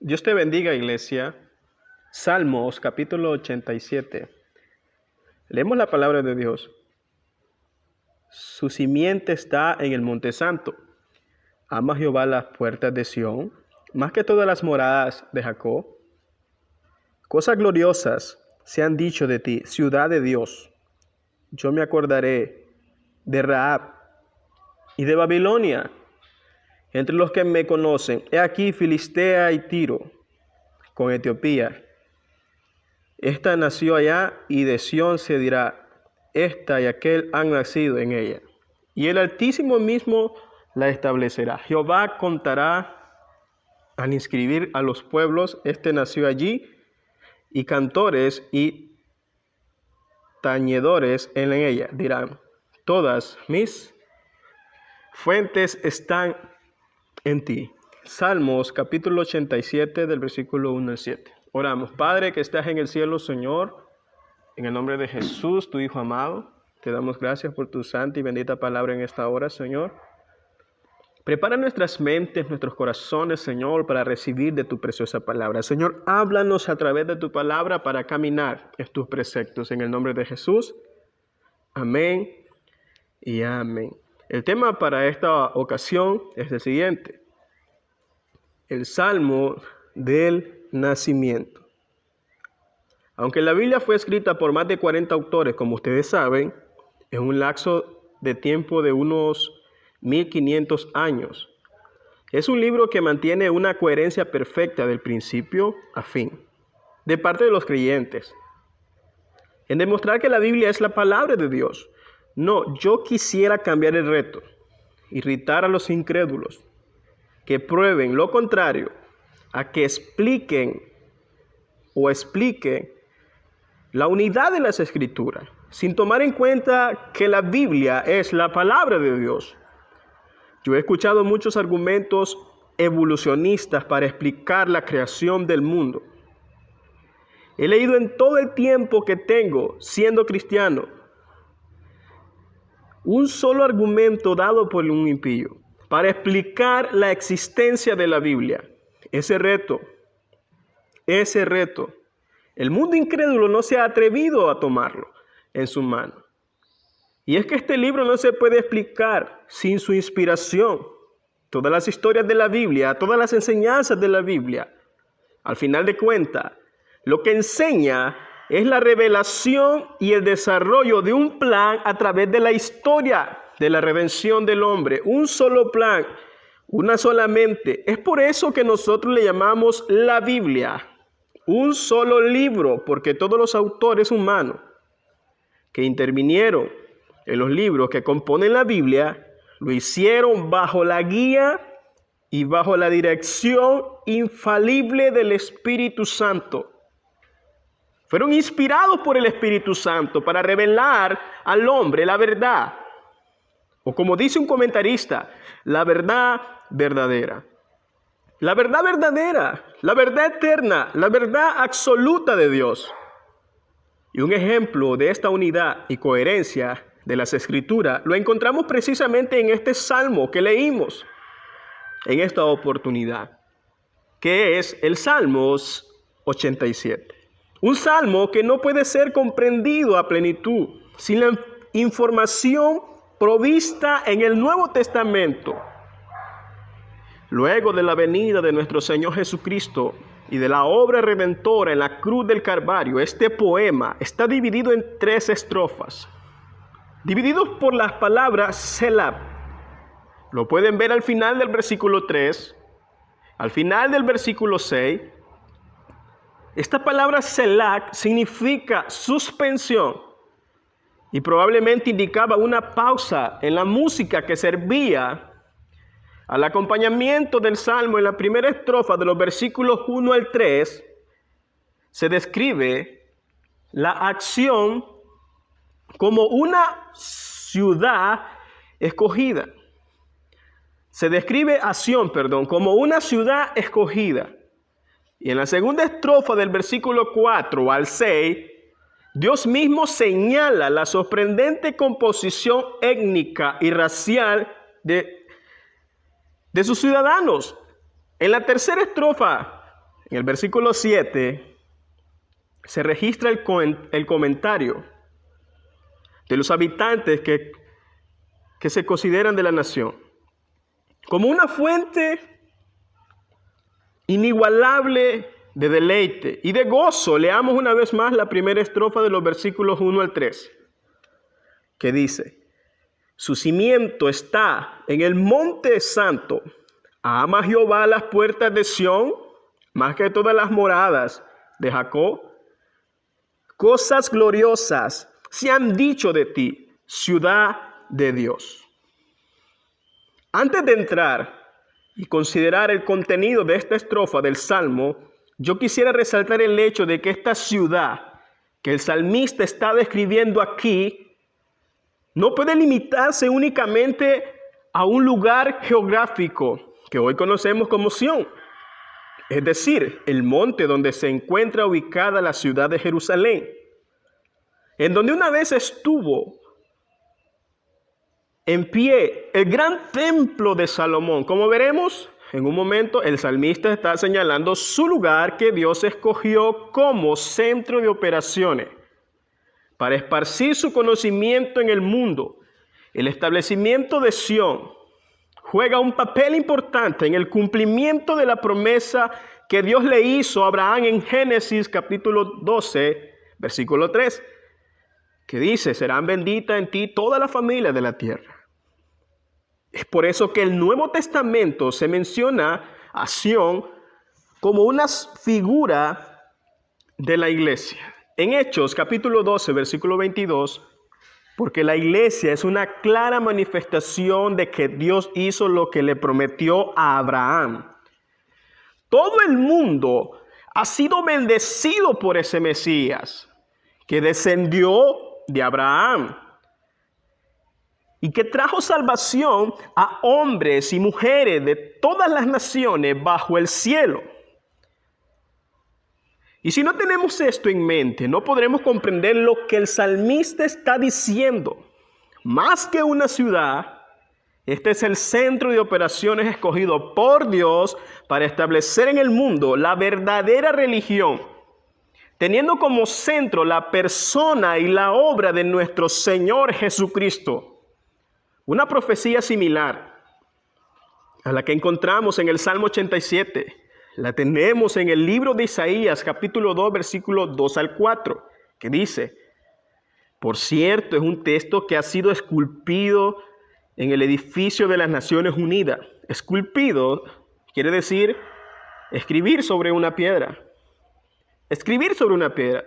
Dios te bendiga, iglesia. Salmos, capítulo 87. Leemos la palabra de Dios. Su simiente está en el monte santo. Ama Jehová las puertas de Sión, más que todas las moradas de Jacob. Cosas gloriosas se han dicho de ti, ciudad de Dios. Yo me acordaré de Rahab y de Babilonia. Entre los que me conocen, he aquí Filistea y Tiro, con Etiopía. Esta nació allá, y de Sión se dirá, esta y aquel han nacido en ella. Y el Altísimo mismo la establecerá. Jehová contará al inscribir a los pueblos, este nació allí, y cantores y tañedores en ella dirán, todas mis fuentes están en ti. Salmos capítulo 87 del versículo 1 al 7. Oramos. Padre que estás en el cielo, Señor, en el nombre de Jesús, tu Hijo amado, te damos gracias por tu santa y bendita palabra en esta hora, Señor. Prepara nuestras mentes, nuestros corazones, Señor, para recibir de tu preciosa palabra. Señor, háblanos a través de tu palabra para caminar en tus preceptos. En el nombre de Jesús. Amén y amén. El tema para esta ocasión es el siguiente: el Salmo del Nacimiento. Aunque la Biblia fue escrita por más de 40 autores, como ustedes saben, en un lapso de tiempo de unos 1500 años, es un libro que mantiene una coherencia perfecta del principio a fin, de parte de los creyentes, en demostrar que la Biblia es la palabra de Dios. No, yo quisiera cambiar el reto, irritar a los incrédulos, que prueben lo contrario, a que expliquen la unidad de las Escrituras, sin tomar en cuenta que la Biblia es la palabra de Dios. Yo he escuchado muchos argumentos evolucionistas para explicar la creación del mundo. He leído en todo el tiempo que tengo siendo cristiano un solo argumento dado por un impío para explicar la existencia de la Biblia. Ese reto, el mundo incrédulo no se ha atrevido a tomarlo en su mano. Y es que este libro no se puede explicar sin su inspiración. Todas las historias de la Biblia, todas las enseñanzas de la Biblia, al final de cuentas, lo que enseña es la revelación y el desarrollo de un plan a través de la historia de la redención del hombre. Un solo plan, una sola mente. Es por eso que nosotros le llamamos la Biblia. Un solo libro, porque todos los autores humanos que intervinieron en los libros que componen la Biblia, lo hicieron bajo la guía y bajo la dirección infalible del Espíritu Santo. Fueron inspirados por el Espíritu Santo para revelar al hombre la verdad. O como dice un comentarista, la verdad verdadera. La verdad verdadera, la verdad eterna, la verdad absoluta de Dios. Y un ejemplo de esta unidad y coherencia de las Escrituras lo encontramos precisamente en este salmo que leímos en esta oportunidad, que es el Salmos 87. Un salmo que no puede ser comprendido a plenitud sin la información provista en el Nuevo Testamento. Luego de la venida de nuestro Señor Jesucristo y de la obra redentora en la cruz del Calvario, este poema está dividido en 3 estrofas, divididos por las palabras Selah. Lo pueden ver al final del versículo 3, al final del versículo 6. Esta palabra Selah significa suspensión y probablemente indicaba una pausa en la música que servía al acompañamiento del salmo. En la primera estrofa de los versículos 1 al 3 se describe la acción como una ciudad escogida. Se describe acción, como una ciudad escogida. Y en la segunda estrofa del versículo 4 al 6, Dios mismo señala la sorprendente composición étnica y racial de sus ciudadanos. En la tercera estrofa En el versículo 7 se registra el comentario de los habitantes que se consideran de la nación como una fuente inigualable de deleite y de gozo. Leamos una vez más la primera estrofa de los versículos 1 al 3, que dice: su cimiento está en el monte santo. Ama Jehová las puertas de Sión más que todas las moradas de Jacob. Cosas gloriosas se han dicho de ti, ciudad de Dios. Antes de entrar y considerar el contenido de esta estrofa del Salmo, yo quisiera resaltar el hecho de que esta ciudad que el salmista está describiendo aquí no puede limitarse únicamente a un lugar geográfico que hoy conocemos como Sión, es decir, el monte donde se encuentra ubicada la ciudad de Jerusalén, en donde una vez estuvo en pie el gran templo de Salomón. Como veremos en un momento, el salmista está señalando su lugar que Dios escogió como centro de operaciones para esparcir su conocimiento en el mundo. El establecimiento de Sión juega un papel importante en el cumplimiento de la promesa que Dios le hizo a Abraham en Génesis capítulo 12, versículo 3, que dice: serán benditas en ti todas las familias de la tierra. Es por eso que el Nuevo Testamento se menciona a Sión como una figura de la iglesia. En Hechos capítulo 12, versículo 22, porque la iglesia es una clara manifestación de que Dios hizo lo que le prometió a Abraham. Todo el mundo ha sido bendecido por ese Mesías que descendió de Abraham y que trajo salvación a hombres y mujeres de todas las naciones bajo el cielo. Y si no tenemos esto en mente, no podremos comprender lo que el salmista está diciendo. Más que una ciudad, este es el centro de operaciones escogido por Dios para establecer en el mundo la verdadera religión, teniendo como centro la persona y la obra de nuestro Señor Jesucristo. Una profecía similar a la que encontramos en el Salmo 87, la tenemos en el libro de Isaías, capítulo 2, versículos 2 al 4, que dice: por cierto, es un texto que ha sido esculpido en el edificio de las Naciones Unidas. Esculpido quiere decir escribir sobre una piedra. Escribir sobre una piedra.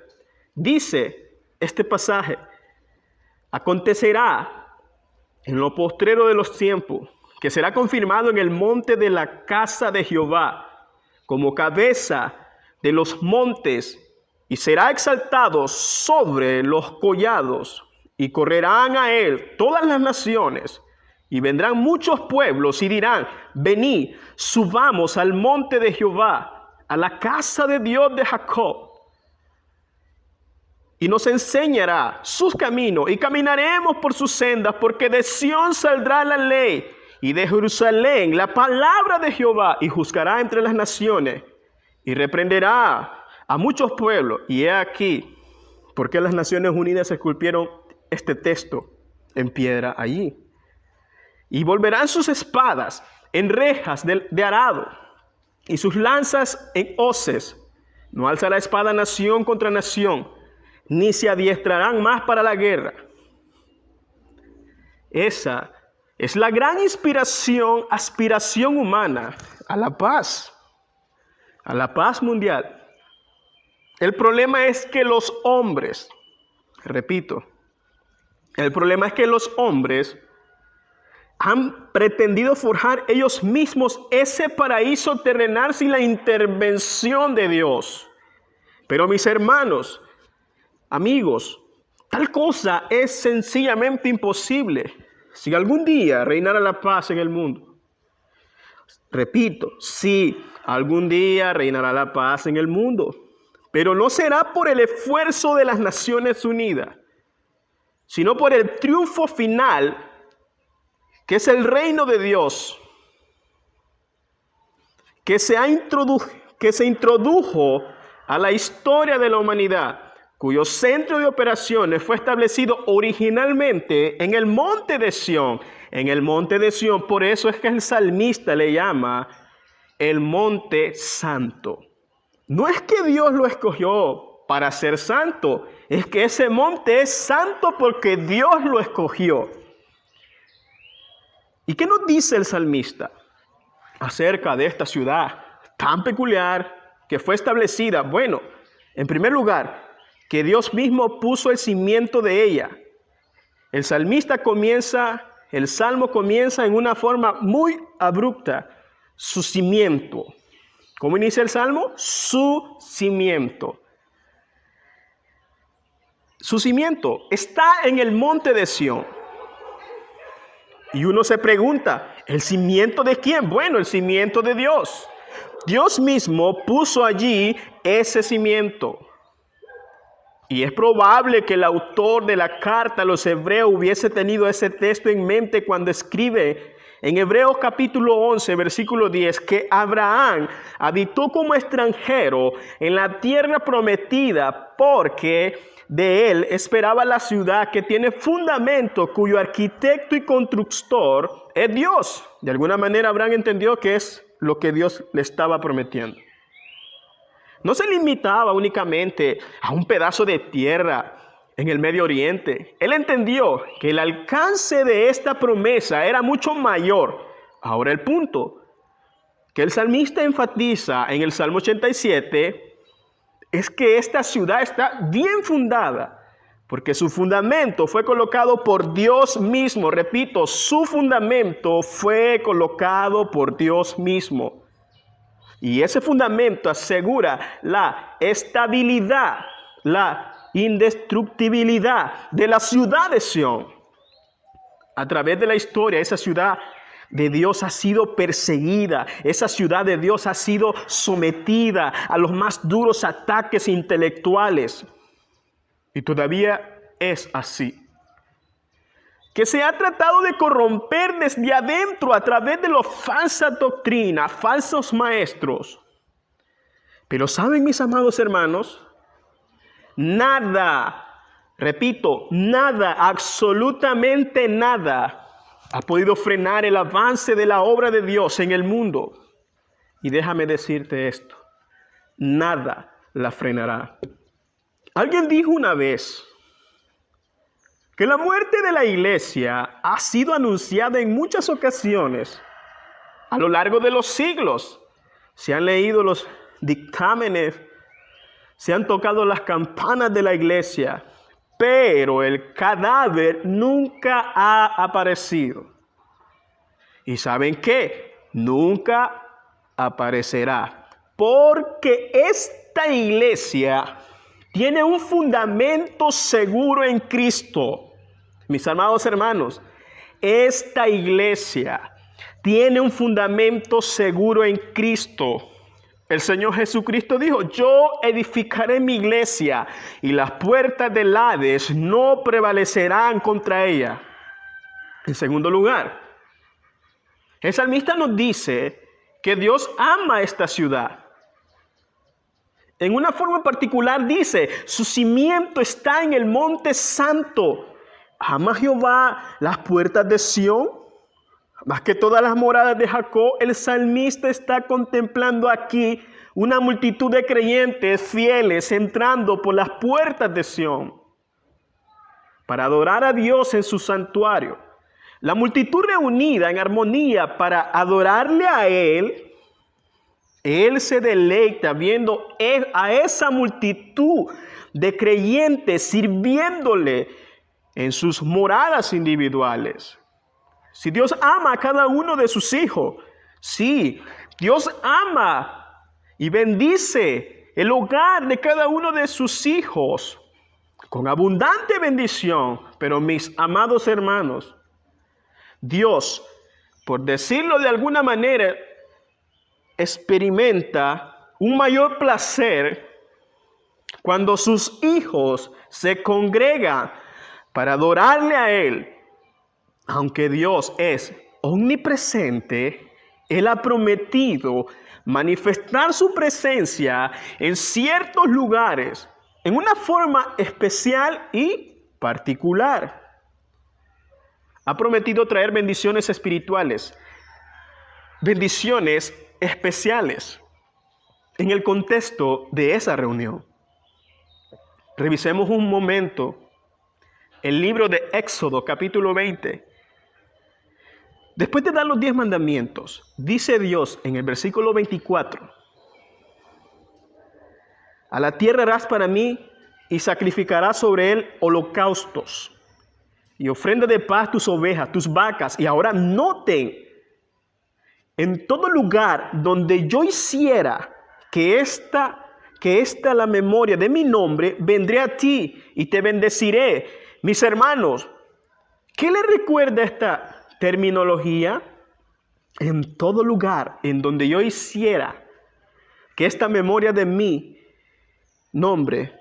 Dice este pasaje: acontecerá en lo postrero de los tiempos, que será confirmado en el monte de la casa de Jehová, como cabeza de los montes, y será exaltado sobre los collados, y correrán a él todas las naciones, y vendrán muchos pueblos y dirán: venid, subamos al monte de Jehová, a la casa de Dios de Jacob, y nos enseñará sus caminos, y caminaremos por sus sendas, porque de Sión saldrá la ley, y de Jerusalén la palabra de Jehová, y juzgará entre las naciones, y reprenderá a muchos pueblos. Y he aquí, porque las Naciones Unidas esculpieron este texto en piedra allí. Y volverán sus espadas en rejas de arado, y sus lanzas en hoces. No alzará espada nación contra nación, ni se adiestrarán más para la guerra. Esa es la gran aspiración humana a la paz mundial. El problema es que los hombres, repito, el problema es que los hombres han pretendido forjar ellos mismos ese paraíso terrenal sin la intervención de Dios. Pero mis hermanos, amigos, tal cosa es sencillamente imposible si algún día reinara la paz en el mundo. Repito, si algún día reinará la paz en el mundo, pero no será por el esfuerzo de las Naciones Unidas, sino por el triunfo final, que es el reino de Dios, que se ha que se introdujo a la historia de la humanidad, cuyo centro de operaciones fue establecido originalmente en el monte de Sión. En el monte de Sión, por eso es que el salmista le llama el monte santo. No es que Dios lo escogió para ser santo, es que ese monte es santo porque Dios lo escogió. ¿Y qué nos dice el salmista acerca de esta ciudad tan peculiar que fue establecida? Bueno, en primer lugar, que Dios mismo puso el cimiento de ella. El salmo comienza en una forma muy abrupta, su cimiento. ¿Cómo inicia el salmo? Su cimiento. Su cimiento está en el monte de Sión. Y uno se pregunta, ¿el cimiento de quién? Bueno, el cimiento de Dios. Dios mismo puso allí ese cimiento. Y es probable que el autor de la carta a los hebreos hubiese tenido ese texto en mente cuando escribe en Hebreos capítulo 11, versículo 10, que Abraham habitó como extranjero en la tierra prometida porque de él esperaba la ciudad que tiene fundamento, cuyo arquitecto y constructor es Dios. De alguna manera Abraham entendió que es lo que Dios le estaba prometiendo. No se limitaba únicamente a un pedazo de tierra en el Medio Oriente. Él entendió que el alcance de esta promesa era mucho mayor. Ahora el punto que el salmista enfatiza en el Salmo 87 es que esta ciudad está bien fundada, porque su fundamento fue colocado por Dios mismo. Repito, su fundamento fue colocado por Dios mismo. Y ese fundamento asegura la estabilidad, la indestructibilidad de la ciudad de Sión. A través de la historia, esa ciudad de Dios ha sido perseguida. Esa ciudad de Dios ha sido sometida a los más duros ataques intelectuales. Y todavía es así. Que se ha tratado de corromper desde adentro a través de las falsas doctrinas, falsos maestros. Pero ¿saben, mis amados hermanos? Nada, repito, nada, absolutamente nada ha podido frenar el avance de la obra de Dios en el mundo. Y déjame decirte esto, nada la frenará. Alguien dijo una vez que la muerte de la iglesia ha sido anunciada en muchas ocasiones a lo largo de los siglos. Se han leído los dictámenes, se han tocado las campanas de la iglesia, pero el cadáver nunca ha aparecido. ¿Y saben qué? Nunca aparecerá, porque esta iglesia tiene un fundamento seguro en Cristo. Mis amados hermanos, esta iglesia tiene un fundamento seguro en Cristo. El Señor Jesucristo dijo, yo edificaré mi iglesia y las puertas del Hades no prevalecerán contra ella. En segundo lugar, el salmista nos dice que Dios ama esta ciudad. En una forma particular dice, su cimiento está en el monte santo. ¿Ama Jehová las puertas de Sión? Más que todas las moradas de Jacob, el salmista está contemplando aquí una multitud de creyentes fieles entrando por las puertas de Sión para adorar a Dios en su santuario. La multitud reunida en armonía para adorarle a Él se deleita viendo a esa multitud de creyentes sirviéndole en sus moradas individuales. Si Dios ama a cada uno de sus hijos, sí, Dios ama y bendice el hogar de cada uno de sus hijos con abundante bendición. Pero mis amados hermanos, Dios, por decirlo de alguna manera, experimenta un mayor placer cuando sus hijos se congregan para adorarle a Él. Aunque Dios es omnipresente, Él ha prometido manifestar su presencia en ciertos lugares, en una forma especial y particular. Ha prometido traer bendiciones espirituales, bendiciones especiales en el contexto de esa reunión. Revisemos un momento el libro de Éxodo, capítulo 20. Después de dar los 10 mandamientos, dice Dios en el versículo 24: a la tierra harás para mí y sacrificarás sobre él holocaustos y ofrenda de paz tus ovejas, tus vacas. Y ahora noten, en todo lugar donde yo hiciera que esta la memoria de mi nombre, vendré a ti y te bendeciré. Mis hermanos, ¿qué les recuerda esta terminología? En todo lugar en donde yo hiciera que esta memoria de mi nombre,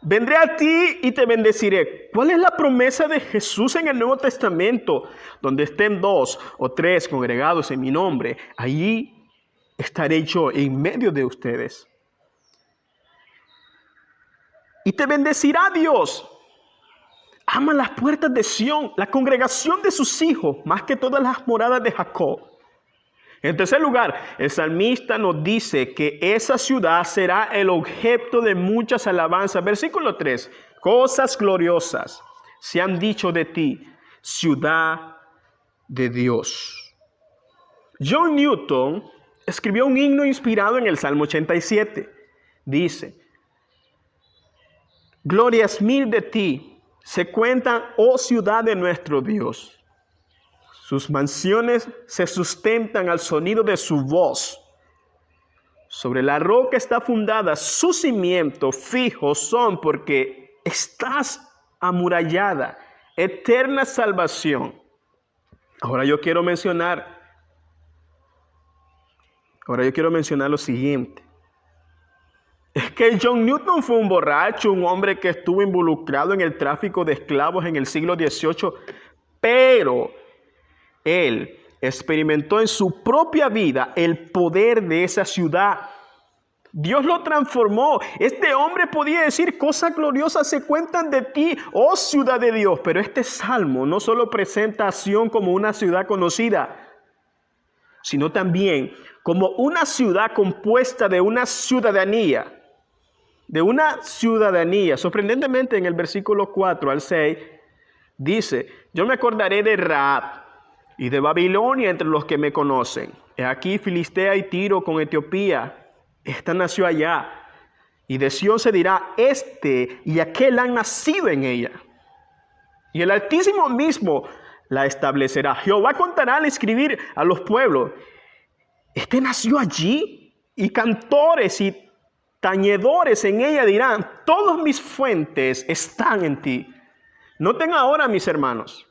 vendré a ti y te bendeciré. ¿Cuál es la promesa de Jesús en el Nuevo Testamento? Donde estén 2 o 3 congregados en mi nombre, allí estaré yo en medio de ustedes. Y te bendecirá Dios. Ama las puertas de Sión, la congregación de sus hijos, más que todas las moradas de Jacob. En tercer lugar, el salmista nos dice que esa ciudad será el objeto de muchas alabanzas. Versículo 3. Cosas gloriosas se han dicho de ti, ciudad de Dios. John Newton escribió un himno inspirado en el Salmo 87. Dice: glorias mil de ti se cuentan, oh ciudad de nuestro Dios. Sus mansiones se sustentan al sonido de su voz. Sobre la roca está fundada, sus cimientos fijos son porque estás amurallada, eterna salvación. Ahora yo quiero mencionar lo siguiente. Es que John Newton fue un borracho, un hombre que estuvo involucrado en el tráfico de esclavos en el siglo XVIII, pero él experimentó en su propia vida el poder de esa ciudad. Dios lo transformó. Este hombre podía decir: cosas gloriosas se cuentan de ti, oh ciudad de Dios. Pero este salmo no solo presenta a Sión como una ciudad conocida, sino también como una ciudad compuesta de una ciudadanía. Sorprendentemente, en el versículo 4 al 6, dice: yo me acordaré de Rahab y de Babilonia entre los que me conocen. He aquí Filistea y Tiro con Etiopía. Esta nació allá. Y de Sión se dirá: este y aquel han nacido en ella. Y el Altísimo mismo la establecerá. Jehová contará al escribir a los pueblos: este nació allí. Y cantores y tañedores en ella dirán: todas mis fuentes están en ti. Noten ahora, mis hermanos,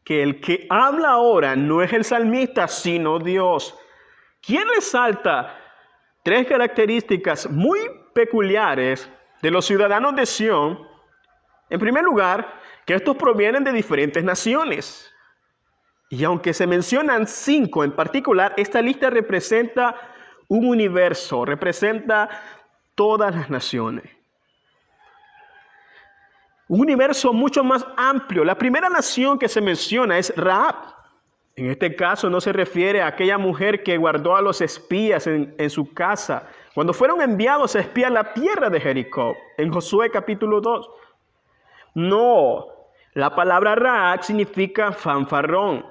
que el que habla ahora no es el salmista, sino Dios. ¿Quién resalta 3 características muy peculiares de los ciudadanos de Sión? En primer lugar, que estos provienen de diferentes naciones. Y aunque se mencionan 5 en particular, esta lista representa un universo, representa todas las naciones. Un universo mucho más amplio. La primera nación que se menciona es Rahab. En este caso no se refiere a aquella mujer que guardó a los espías en su casa cuando fueron enviados a espiar la tierra de Jericó, en Josué capítulo 2. No, la palabra Rahab significa fanfarrón.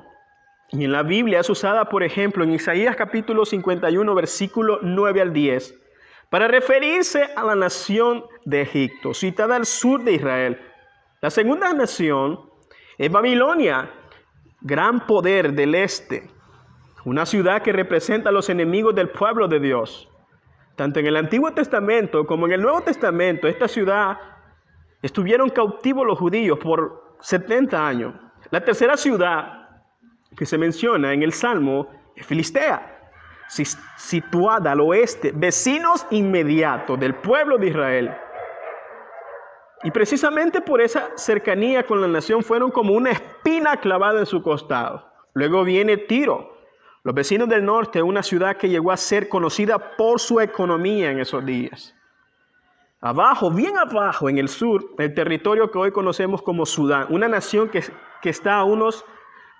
Y en la Biblia es usada, por ejemplo, en Isaías capítulo 51, versículo 9 al 10, para referirse a la nación de Egipto, citada al sur de Israel. La segunda nación es Babilonia, gran poder del este, una ciudad que representa a los enemigos del pueblo de Dios. Tanto en el Antiguo Testamento como en el Nuevo Testamento, esta ciudad estuvieron cautivos los judíos por 70 años. La tercera ciudad que se menciona en el Salmo es Filistea, situada al oeste, vecinos inmediatos del pueblo de Israel. Y precisamente por esa cercanía con la nación fueron como una espina clavada en su costado. Luego viene Tiro, Los vecinos del norte, una ciudad que llegó a ser conocida por su economía en esos días. Abajo, bien abajo, en el sur, el territorio que hoy conocemos como Sudán, una nación que está a unos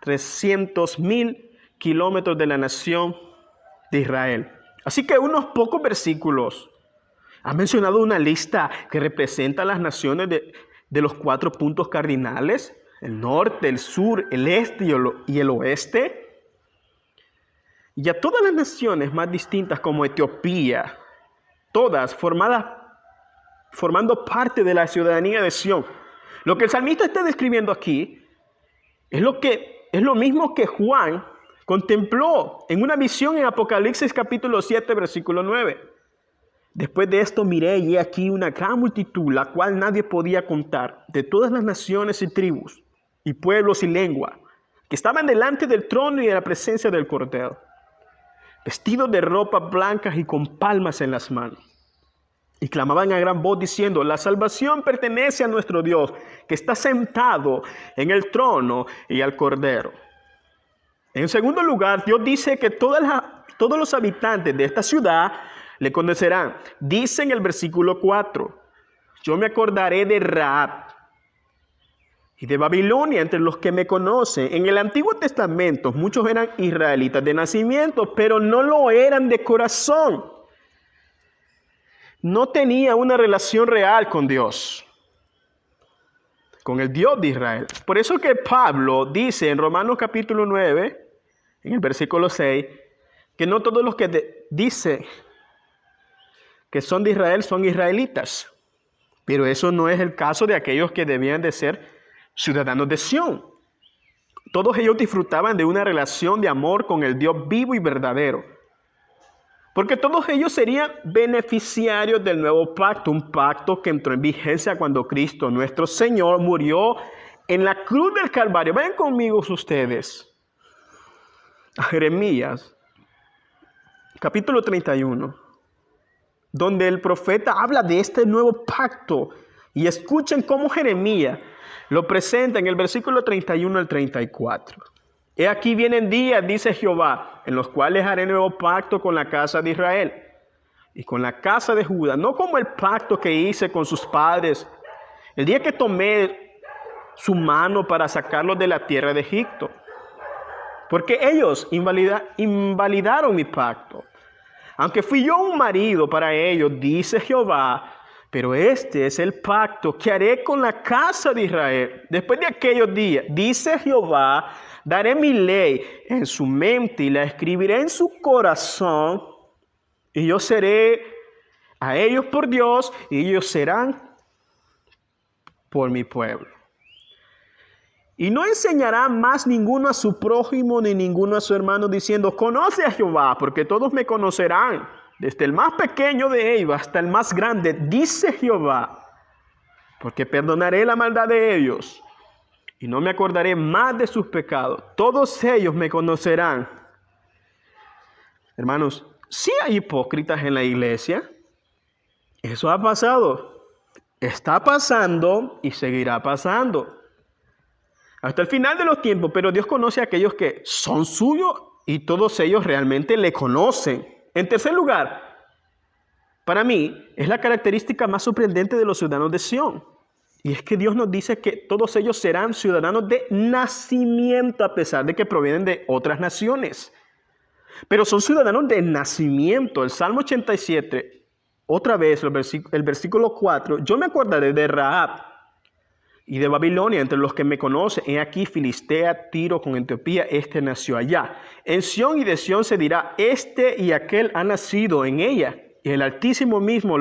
300,000 kilómetros de la nación de Israel. Así que unos pocos versículos han mencionado una lista que representa las naciones de los 4 puntos cardinales, el norte, el sur, el este y el oeste. Y a todas las naciones más distintas como Etiopía, todas formando parte de la ciudadanía de Sión. Lo que el salmista está describiendo aquí es lo mismo que Juan contempló en una visión en Apocalipsis capítulo 7, versículo 9. Después de esto miré y he aquí una gran multitud, la cual nadie podía contar, de todas las naciones y tribus, y pueblos y lengua, que estaban delante del trono y de la presencia del Cordero, vestidos de ropas blancas y con palmas en las manos. Y clamaban a gran voz diciendo: la salvación pertenece a nuestro Dios, que está sentado en el trono y al Cordero. En segundo lugar, Dios dice que todos los habitantes de esta ciudad le conocerán. Dice en el versículo 4: yo me acordaré de Rahab y de Babilonia entre los que me conocen. En el Antiguo Testamento muchos eran israelitas de nacimiento, pero no lo eran de corazón. No tenía una relación real con Dios, con el Dios de Israel. Por eso que Pablo dice en Romanos capítulo 9, en el versículo 6, que no todos los que dicen que son de Israel son israelitas. Pero eso no es el caso de aquellos que debían de ser ciudadanos de Sión. Todos ellos disfrutaban de una relación de amor con el Dios vivo y verdadero. Porque todos ellos serían beneficiarios del nuevo pacto, un pacto que entró en vigencia cuando Cristo, nuestro Señor, murió en la cruz del Calvario. Vayan conmigo ustedes a Jeremías, capítulo 31, donde el profeta habla de este nuevo pacto. Y escuchen cómo Jeremías lo presenta en el versículo 31 al 34. He aquí vienen días, dice Jehová, en los cuales haré nuevo pacto con la casa de Israel y con la casa de Judá, no como el pacto que hice con sus padres el día que tomé su mano para sacarlos de la tierra de Egipto. Porque ellos invalidaron mi pacto, aunque fui yo un marido para ellos, dice Jehová. Pero este es el pacto que haré con la casa de Israel. Después de aquellos días, dice Jehová, daré mi ley en su mente y la escribiré en su corazón. Y yo seré a ellos por Dios y ellos serán por mi pueblo. Y no enseñará más ninguno a su prójimo ni ninguno a su hermano diciendo: conoce a Jehová, porque todos me conocerán. Desde el más pequeño de ellos hasta el más grande, dice Jehová, porque perdonaré la maldad de ellos y no me acordaré más de sus pecados. Todos ellos me conocerán. Hermanos, sí hay hipócritas en la iglesia. Eso ha pasado, está pasando y seguirá pasando hasta el final de los tiempos. Pero Dios conoce a aquellos que son suyos y todos ellos realmente le conocen. En tercer lugar, para mí, es la característica más sorprendente de los ciudadanos de Sión. Y es que Dios nos dice que todos ellos serán ciudadanos de nacimiento, a pesar de que provienen de otras naciones. Pero son ciudadanos de nacimiento. El Salmo 87, otra vez, el versículo 4. Yo me acordaré de Rahab y de Babilonia, entre los que me conocen. He aquí Filistea, Tiro con Etiopía, este nació allá. En Sión y de Sión se dirá: este y aquel ha nacido en ella, y el Altísimo mismo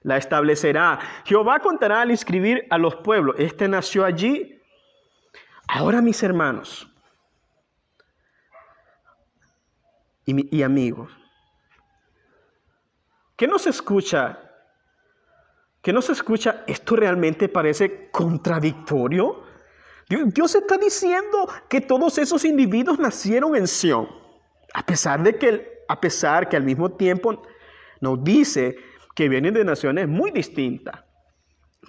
la establecerá. Jehová contará al inscribir a los pueblos: este nació allí. Ahora, mis hermanos y amigos, ¿qué nos escucha? ¿Esto realmente parece contradictorio? Dios está diciendo que todos esos individuos nacieron en Sión, a pesar que al mismo tiempo nos dice que vienen de naciones muy distintas.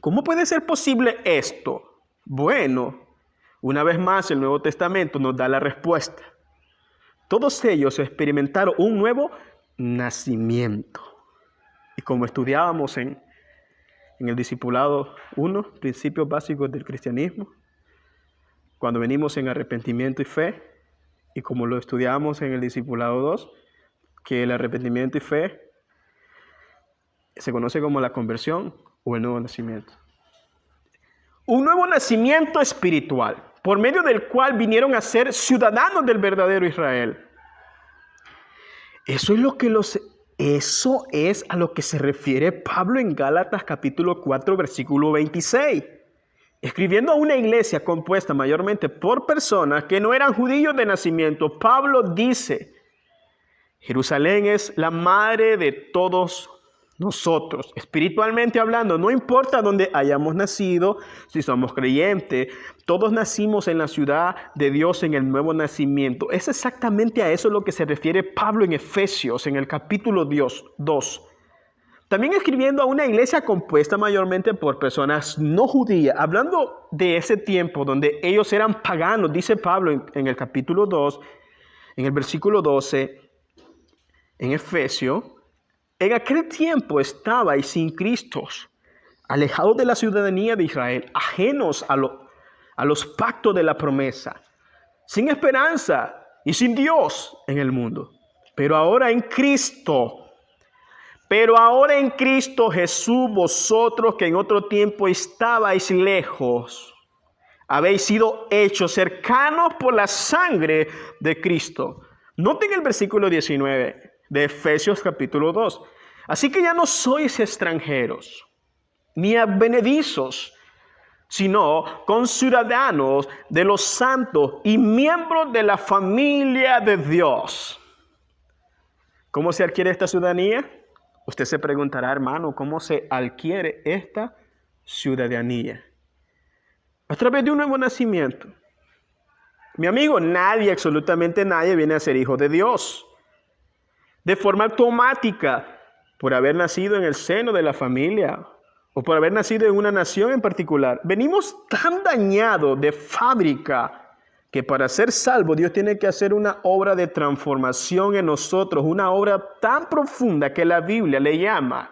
¿Cómo puede ser posible esto? Bueno, una vez más el Nuevo Testamento nos da la respuesta. todos ellos experimentaron un nuevo nacimiento. Y como estudiábamos en el Discipulado 1, Principios Básicos del Cristianismo, cuando venimos en arrepentimiento y fe, y como lo estudiamos en el Discipulado 2, que el arrepentimiento y fe se conoce como la conversión o el nuevo nacimiento. Un nuevo nacimiento espiritual, por medio del cual vinieron a ser ciudadanos del verdadero Israel. Eso es a lo que se refiere Pablo en Gálatas capítulo 4, versículo 26. Escribiendo a una iglesia compuesta mayormente por personas que no eran judíos de nacimiento, Pablo dice: Jerusalén es la madre de todos nosotros, espiritualmente hablando. No importa dónde hayamos nacido, si somos creyentes, todos nacimos en la ciudad de Dios en el nuevo nacimiento. Es exactamente a eso lo que se refiere Pablo en Efesios, en el capítulo 2. También escribiendo a una iglesia compuesta mayormente por personas no judías, hablando de ese tiempo donde ellos eran paganos, dice Pablo en el capítulo 2, en el versículo 12, en Efesios: en aquel tiempo estabais sin Cristo, alejados de la ciudadanía de Israel, ajenos a los pactos de la promesa, sin esperanza y sin Dios en el mundo. Pero ahora en Cristo Jesús, vosotros que en otro tiempo estabais lejos, habéis sido hechos cercanos por la sangre de Cristo. Noten el versículo 19 de Efesios capítulo 2. Así que ya no sois extranjeros, ni advenedizos, sino conciudadanos de los santos y miembros de la familia de Dios. ¿Cómo se adquiere esta ciudadanía? Usted se preguntará, hermano, ¿cómo se adquiere esta ciudadanía? A través de un nuevo nacimiento. Mi amigo, absolutamente nadie viene a ser hijo de Dios de forma automática por haber nacido en el seno de la familia o por haber nacido en una nación en particular. Venimos tan dañados de fábrica que para ser salvo Dios tiene que hacer una obra de transformación en nosotros, una obra tan profunda que la Biblia le llama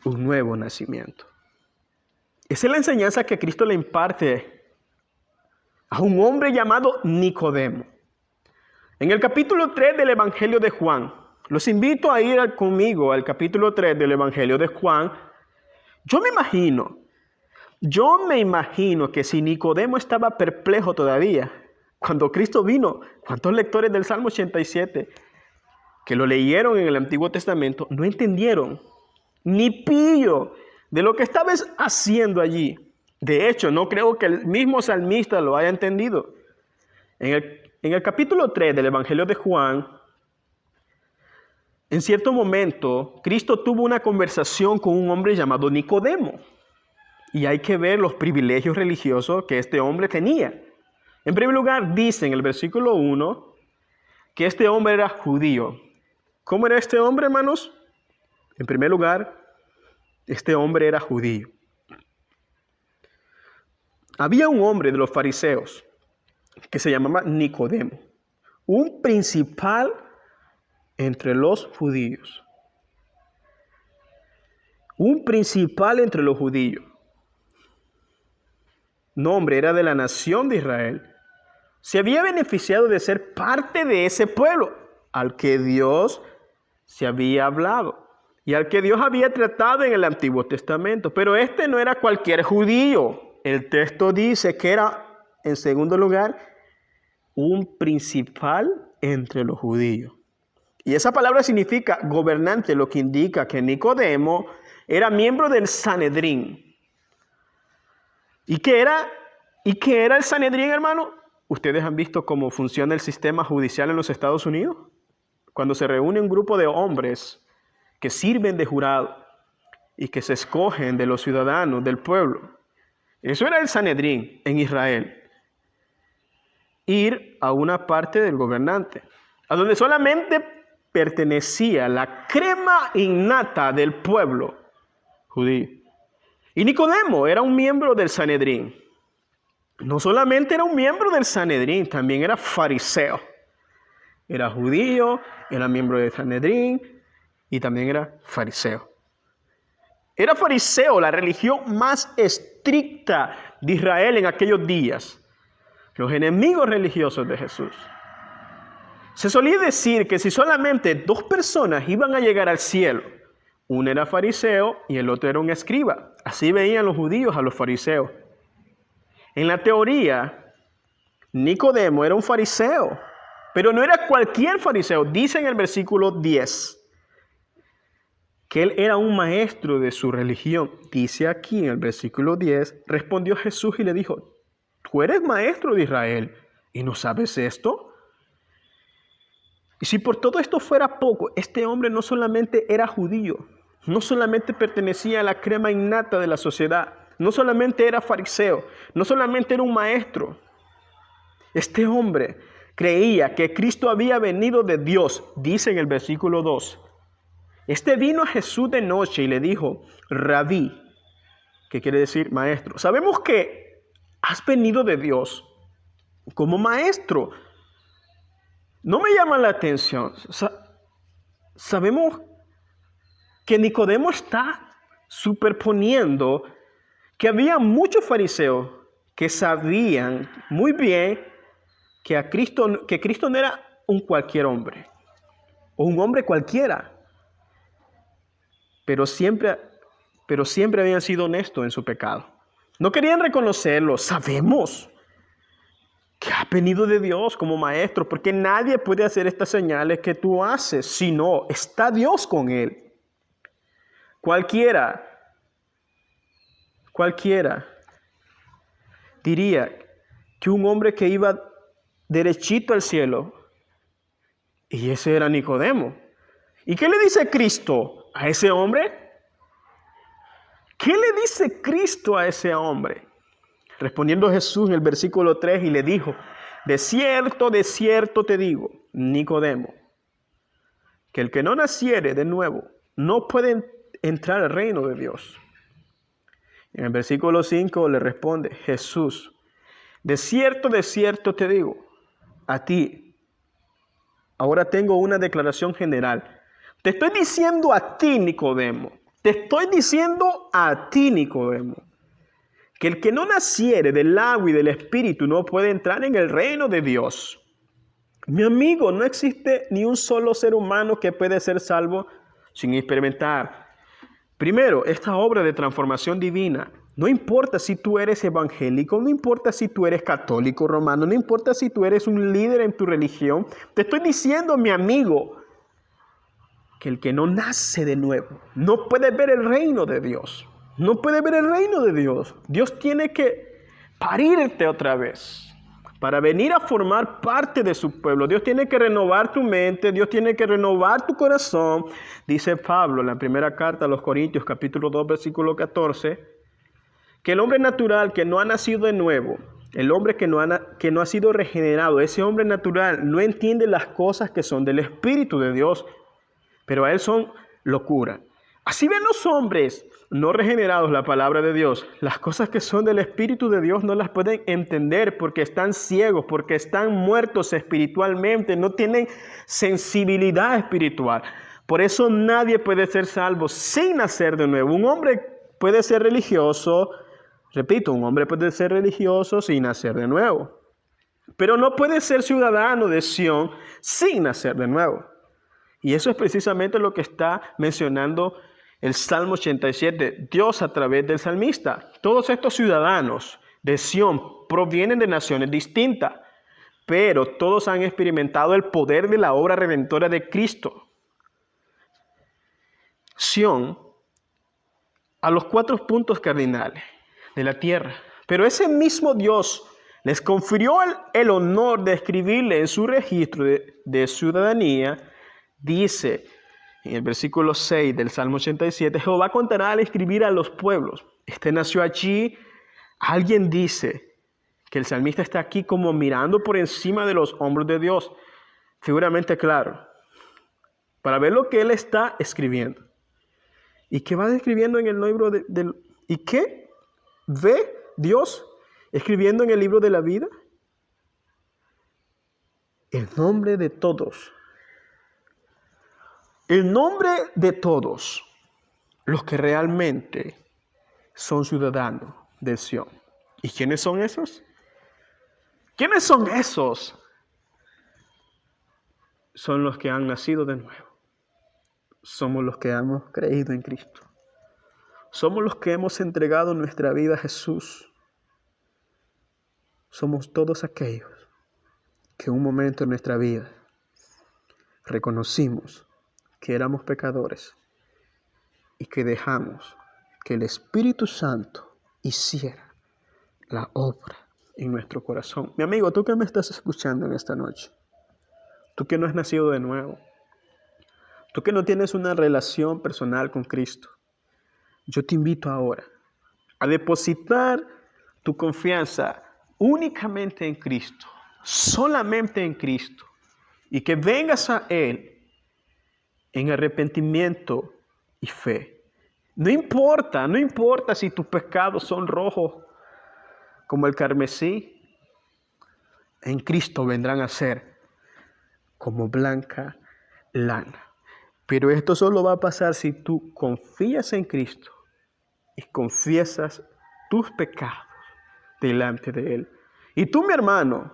un nuevo nacimiento. Esa es la enseñanza que Cristo le imparte a un hombre llamado Nicodemo. En el capítulo 3 del Evangelio de Juan, los invito a ir conmigo al capítulo 3 del Evangelio de Juan. Yo me imagino que si Nicodemo estaba perplejo todavía, cuando Cristo vino, ¿cuántos lectores del Salmo 87 que lo leyeron en el Antiguo Testamento no entendieron ni pillo de lo que estaba haciendo allí? De hecho, no creo que el mismo salmista lo haya entendido. En el capítulo 3 del Evangelio de Juan, en cierto momento, Cristo tuvo una conversación con un hombre llamado Nicodemo. Y hay que ver los privilegios religiosos que este hombre tenía. En primer lugar, dice en el versículo 1 que este hombre era judío. ¿Cómo era este hombre, hermanos? En primer lugar, este hombre era judío. Había un hombre de los fariseos que se llamaba Nicodemo, un principal entre los judíos. Un principal entre los judíos. Nombre era de la nación de Israel. Se había beneficiado de ser parte de ese pueblo al que Dios se había hablado y al que Dios había tratado en el Antiguo Testamento. Pero este no era cualquier judío. El texto dice que era, en segundo lugar, un principal entre los judíos. Y esa palabra significa gobernante, lo que indica que Nicodemo era miembro del Sanedrín. ¿Y qué era el Sanedrín, hermano? ¿Ustedes han visto cómo funciona el sistema judicial en los Estados Unidos? Cuando se reúne un grupo de hombres que sirven de jurado y que se escogen de los ciudadanos del pueblo. Eso era el Sanedrín en Israel. Ir a una parte del gobernante, a donde solamente pertenecía la crema innata del pueblo judío. Y Nicodemo era un miembro del Sanedrín. No solamente era un miembro del Sanedrín, también era fariseo. Era judío, era miembro de Sanedrín y también era fariseo. Era fariseo, la religión más estricta de Israel en aquellos días. Los enemigos religiosos de Jesús. Se solía decir que si solamente 2 personas iban a llegar al cielo, uno era fariseo y el otro era un escriba. Así veían los judíos a los fariseos. En la teoría, Nicodemo era un fariseo, pero no era cualquier fariseo. Dice en el versículo 10 que él era un maestro de su religión. Dice aquí en el versículo 10, respondió Jesús y le dijo, ¿tú eres maestro de Israel y no sabes esto? Y si por todo esto fuera poco, este hombre no solamente era judío, no solamente pertenecía a la crema innata de la sociedad, no solamente era fariseo, no solamente era un maestro. Este hombre creía que Cristo había venido de Dios, dice en el versículo 2. Este vino a Jesús de noche y le dijo, Rabí, que quiere decir maestro. Sabemos que has venido de Dios como maestro. No me llama la atención. Sabemos que Nicodemo está superponiendo que había muchos fariseos que sabían muy bien que Cristo no era un cualquier hombre o un hombre cualquiera. Pero siempre habían sido honestos en su pecado. No querían reconocerlo. Sabemos que ha venido de Dios como maestro, porque nadie puede hacer estas señales que tú haces, si no está Dios con él. Cualquiera diría que un hombre que iba derechito al cielo, y ese era Nicodemo. ¿Y qué le dice Cristo a ese hombre? ¿Qué le dice Cristo a ese hombre? Respondiendo Jesús en el versículo 3 y le dijo, de cierto te digo, Nicodemo, que el que no naciere de nuevo no puede entrar al reino de Dios. En el versículo 5 le responde Jesús, de cierto te digo, a ti, ahora tengo una declaración general. Te estoy diciendo a ti, Nicodemo, que el que no naciere del agua y del espíritu no puede entrar en el reino de Dios. Mi amigo, no existe ni un solo ser humano que puede ser salvo sin experimentar primero esta obra de transformación divina. No importa si tú eres evangélico, no importa si tú eres católico romano, no importa si tú eres un líder en tu religión. Te estoy diciendo, mi amigo, que el que no nace de nuevo no puede ver el reino de Dios. No puede ver el reino de Dios. Dios tiene que parirte otra vez para venir a formar parte de su pueblo. Dios tiene que renovar tu mente, Dios tiene que renovar tu corazón. Dice Pablo en la primera carta a los Corintios, capítulo 2, versículo 14, que el hombre natural que no ha nacido de nuevo, el hombre que no ha sido regenerado, ese hombre natural no entiende las cosas que son del Espíritu de Dios, pero a él son locura. Así ven los hombres no regenerados la palabra de Dios. Las cosas que son del Espíritu de Dios no las pueden entender porque están ciegos, porque están muertos espiritualmente, no tienen sensibilidad espiritual. Por eso nadie puede ser salvo sin nacer de nuevo. Un hombre puede ser religioso, repito, un hombre puede ser religioso sin nacer de nuevo. Pero no puede ser ciudadano de Sión sin nacer de nuevo. Y eso es precisamente lo que está mencionando el Salmo 87, Dios a través del salmista. Todos estos ciudadanos de Sión provienen de naciones distintas, pero todos han experimentado el poder de la obra redentora de Cristo. Sión, a los 4 puntos cardinales de la tierra. Pero ese mismo Dios les confirió el honor de escribirle en su registro de ciudadanía. Dice en el versículo 6 del Salmo 87, Jehová contará al escribir a los pueblos. Este nació allí. Alguien dice que el salmista está aquí como mirando por encima de los hombros de Dios. Seguramente, claro, para ver lo que él está escribiendo. ¿Y qué va escribiendo en el libro ¿Y qué ve Dios escribiendo en el libro de la vida? el nombre de todos. El nombre de todos los que realmente son ciudadanos de Sión. ¿Y quiénes son esos? ¿Quiénes son esos? Son los que han nacido de nuevo. Somos los que hemos creído en Cristo. Somos los que hemos entregado nuestra vida a Jesús. Somos todos aquellos que en un momento en nuestra vida reconocimos que éramos pecadores y que dejamos que el Espíritu Santo hiciera la obra en nuestro corazón. Mi amigo, tú que me estás escuchando en esta noche, tú que no has nacido de nuevo, tú que no tienes una relación personal con Cristo, yo te invito ahora a depositar tu confianza únicamente en Cristo, solamente en Cristo, y que vengas a Él en arrepentimiento y fe. No importa si tus pecados son rojos como el carmesí, en Cristo vendrán a ser como blanca lana. Pero esto solo va a pasar si tú confías en Cristo y confiesas tus pecados delante de Él. Y tú, mi hermano,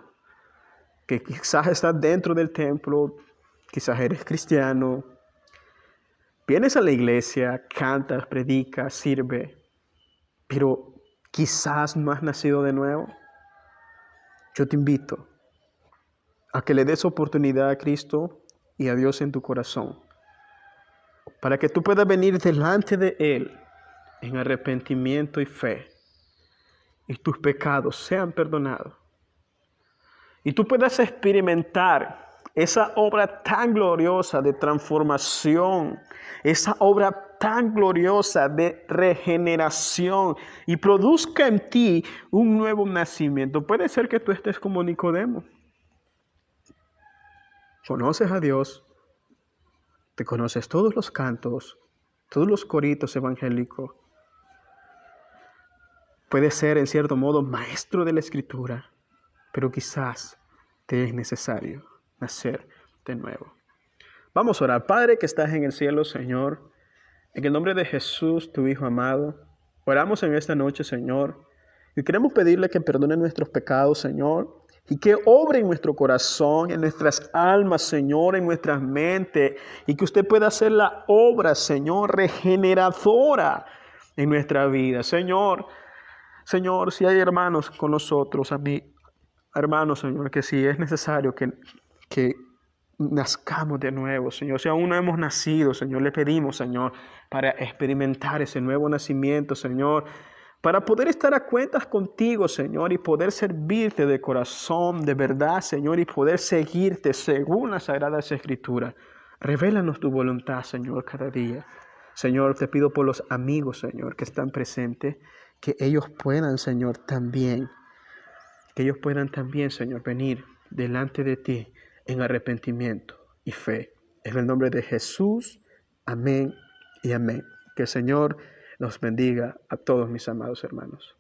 que quizás estás dentro del templo, quizás eres cristiano, vienes a la iglesia, cantas, predicas, sirve, pero quizás no has nacido de nuevo. Yo te invito a que le des oportunidad a Cristo y a Dios en tu corazón, para que tú puedas venir delante de Él en arrepentimiento y fe, y tus pecados sean perdonados, y tú puedas experimentar esa obra tan gloriosa de transformación, esa obra tan gloriosa de regeneración, y produzca en ti un nuevo nacimiento. Puede ser que tú estés como Nicodemo. Conoces a Dios, te conoces todos los cantos, todos los coritos evangélicos. Puedes ser en cierto modo maestro de la Escritura, pero quizás te es necesario nacer de nuevo. Vamos a orar. Padre que estás en el cielo, Señor, en el nombre de Jesús, tu Hijo amado, oramos en esta noche, Señor, y queremos pedirle que perdone nuestros pecados, Señor, y que obre en nuestro corazón, en nuestras almas, Señor, en nuestras mentes, y que usted pueda hacer la obra, Señor, regeneradora en nuestra vida. Señor, si hay hermanos con nosotros, hermanos, Señor, que si es necesario que nazcamos de nuevo, Señor. Si aún no hemos nacido, Señor, le pedimos, Señor, para experimentar ese nuevo nacimiento, Señor, para poder estar a cuentas contigo, Señor, y poder servirte de corazón, de verdad, Señor, y poder seguirte según las Sagradas Escrituras. Revélanos tu voluntad, Señor, cada día. Señor, te pido por los amigos, Señor, que están presentes, que ellos puedan, Señor, también, Señor, venir delante de ti en arrepentimiento y fe. En el nombre de Jesús, amén y amén. Que el Señor nos bendiga a todos mis amados hermanos.